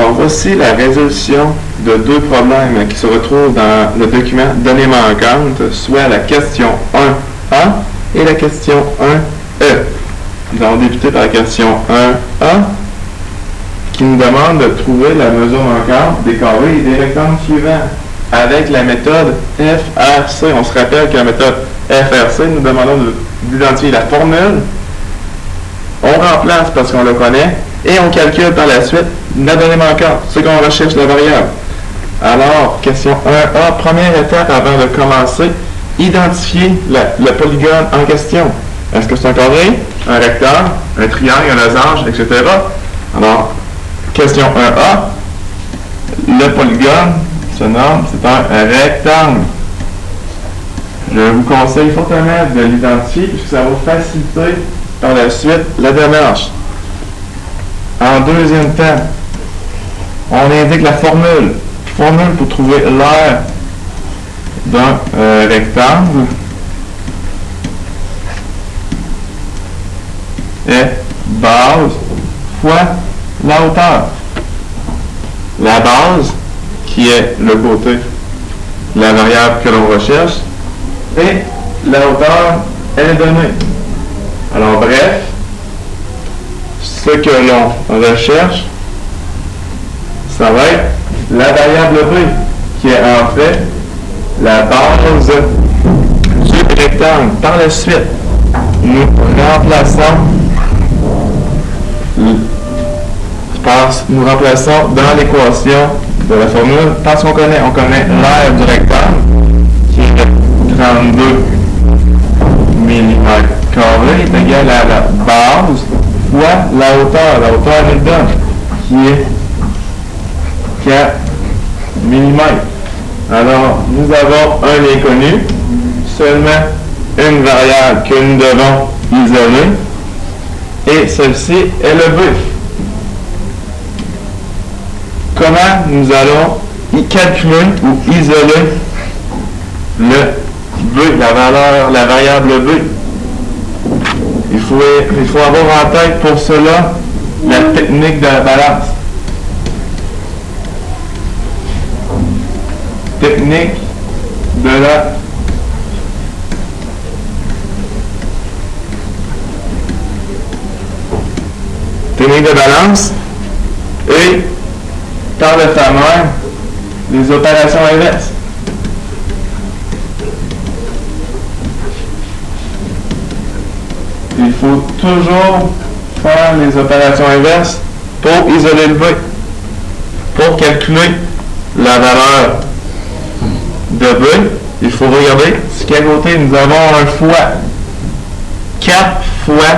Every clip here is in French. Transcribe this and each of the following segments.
Alors, voici la résolution de deux problèmes qui se retrouvent dans le document Données manquantes, soit la question 1A et la question 1E. Nous allons débuter par la question 1A, qui nous demande de trouver la mesure manquante des carrés et des rectangles suivants avec la méthode FRC. On se rappelle que la méthode FRC, nous demandons d'identifier la formule, on remplace parce qu'on le connaît, et on calcule par la suite la donnée manquante, ce qu'on recherche la variable. Alors, question 1A, première étape avant de commencer, identifier le polygone en question. Est-ce que c'est un carré, un rectangle, un triangle, un losange, etc.? Alors, question 1A, le polygone se nomme, c'est un rectangle. Je vous conseille fortement de l'identifier puisque ça va faciliter par la suite la démarche. En deuxième temps, on indique la formule. Formule pour trouver l'aire d'un rectangle est base fois la hauteur. La base, qui est le côté de la variable que l'on recherche, et la hauteur est donnée. Alors bref, ce que l'on recherche, ça va être la variable B, qui est en fait la base du rectangle. Par la suite, nous remplaçons dans l'équation de la formule, parce qu'on connaît l'aire du rectangle, qui est de 32 mm carré, est égal à la base fois la hauteur. La hauteur est donne, qui est 4 mm. Alors, nous avons un inconnu, seulement une variable que nous devons isoler, et celle-ci est le B. Comment nous allons y calculer ou isoler le B, la variable B? Il faut avoir en tête pour cela la technique de la balance. Technique de la balance et par le fait même les opérations inverses. Il faut toujours faire les opérations inverses pour isoler le B. Pour calculer la valeur de B, il faut regarder ce qu'à côté nous avons un fois 4 fois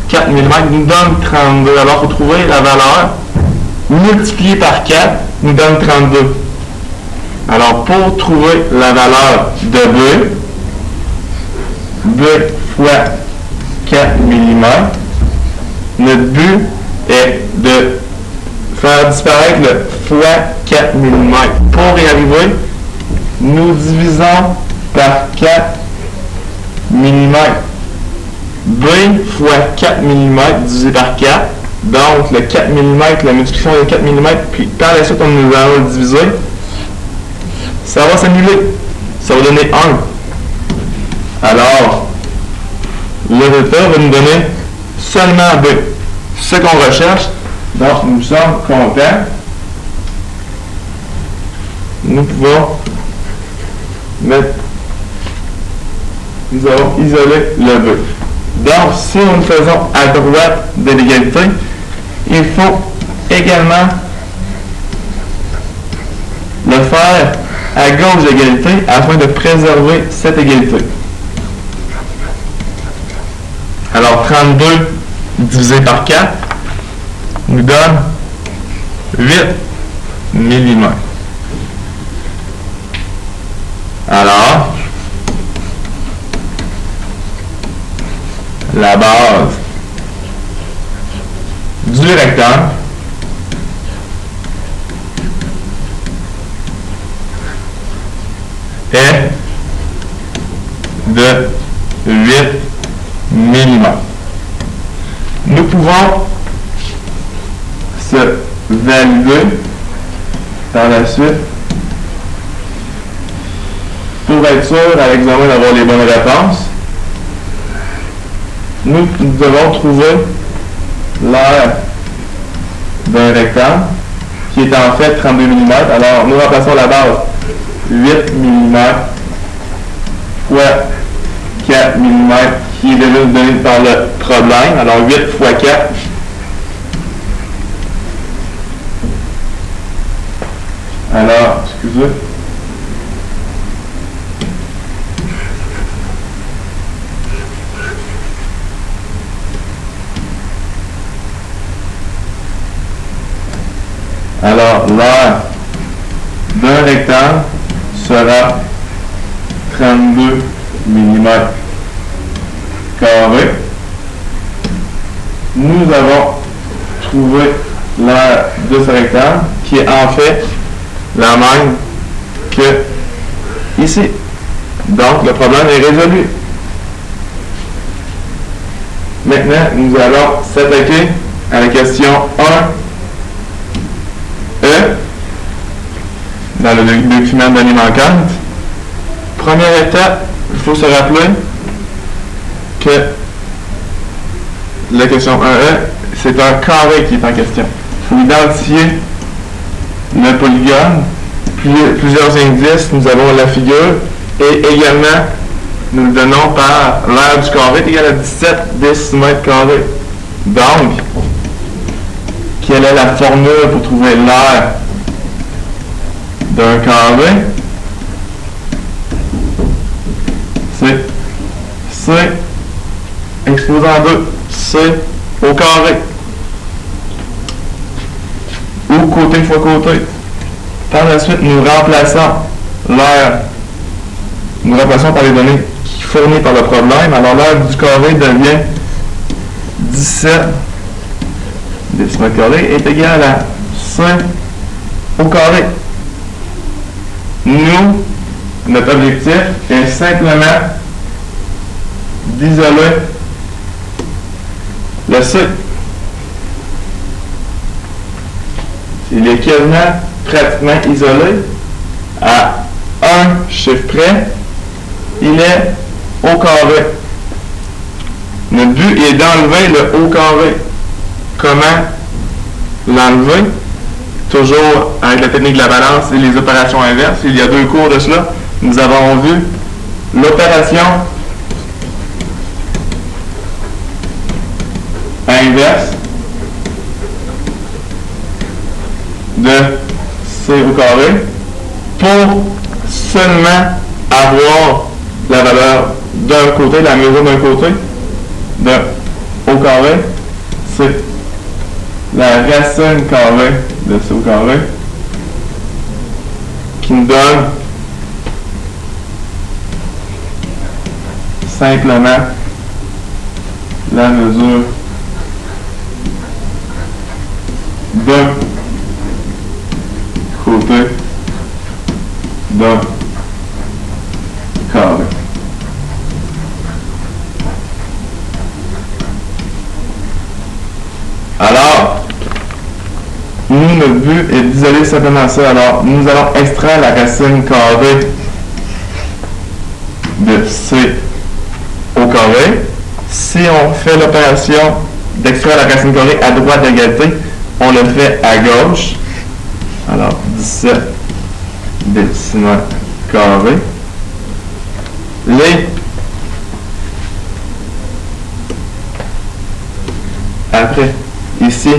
4 mm nous donne 32. Alors, il faut trouver la valeur multipliée par 4 nous donne 32. Alors, pour trouver la valeur de B fois 4 mm, notre but est de faire disparaître le fois 4 mm. Pour y arriver, nous divisons par 4 mm. B fois 4 mm divisé par 4. Donc, le 4 mm, la multiplication de 4 mm, puis par la suite, nous allons le diviser. Ça va s'annuler. Ça va donner 1. Alors, le résultat va nous donner seulement B. Ce qu'on recherche. Donc, nous sommes contents. Nous pouvons nous allons isoler le B. Donc, si nous le faisons à droite de l'égalité, il faut également le faire à gauche de l'égalité afin de préserver cette égalité. Alors, 32 divisé par 4 nous donne 8 mm. Alors, la base du rectangle est de 8 mm. Nous pouvons se valider par la suite pour être sûr à l'examen d'avoir les bonnes réponses. Nous devons trouver l'aire d'un rectangle qui est en fait 32 mm. Alors, nous remplaçons la base 8 mm fois 4 mm qui est déjà donné par le problème. Alors, 8 fois 4. Alors, excusez. Alors, l'aire d'un rectangle sera 32 mm carré. Nous avons trouvé l'aire de ce rectangle qui est en fait la même que ici. Donc, le problème est résolu. Maintenant, nous allons s'attaquer à la question 1. Dans le document de donnée manquante. Première étape, il faut se rappeler que la question 1E, c'est un carré qui est en question. Il faut identifier le polygone, plusieurs indices, nous avons la figure, et également, nous le donnons par l'aire du carré est égal à 17 décimètres carrés. Donc, quelle est la formule pour trouver l'aire d'un carré? C'est C exposé en 2, C au carré, ou côté fois côté. Par la suite, nous remplaçons l'aire, nous remplaçons par les données fournies par le problème. Alors l'aire du carré devient 17 décimètres carrés est égal à C au carré. Nous, notre objectif est simplement d'isoler le C. Il est quasiment pratiquement isolé à un chiffre près. Il est au carré. Notre but est d'enlever le haut carré. Comment l'enlever? Toujours avec la technique de la balance et les opérations inverses. Il y a 2 cours de cela. Nous avons vu l'opération inverse de C au carré pour seulement avoir la valeur d'un côté, la mesure d'un côté de au carré, c'est la racine carrée de C au carré qui nous donne simplement la mesure d'un côté d'un carré. Alors, nous, notre but est d'isoler simplement ça. Alors, nous allons extraire la racine carrée de C au carré. Si on fait l'opération d'extraire la racine carrée à droite d'égalité, on le fait à gauche. Alors, 17 décimètres carrés. Après, ici,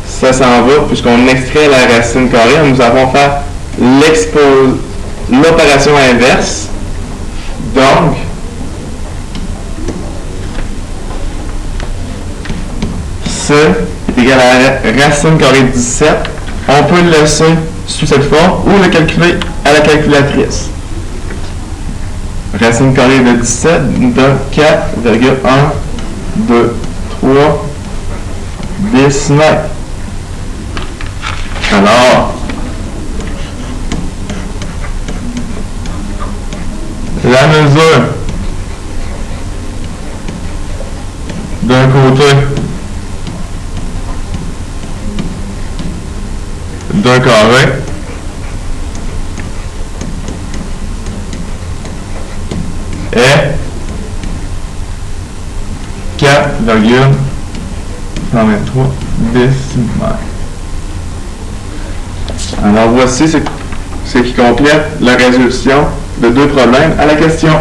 ça s'en va, puisqu'on extrait la racine carrée, nous avons fait l'opération inverse. Donc, C est égal à la racine carrée de 17. On peut le laisser sous cette forme ou le calculer à la calculatrice. Racine carrée de 17 nous donne 4,123 décimètres. Alors, la mesure d'un côté d'un carré est 4,123 décimales. Alors voici ce qui complète la résolution de deux problèmes à la question 1.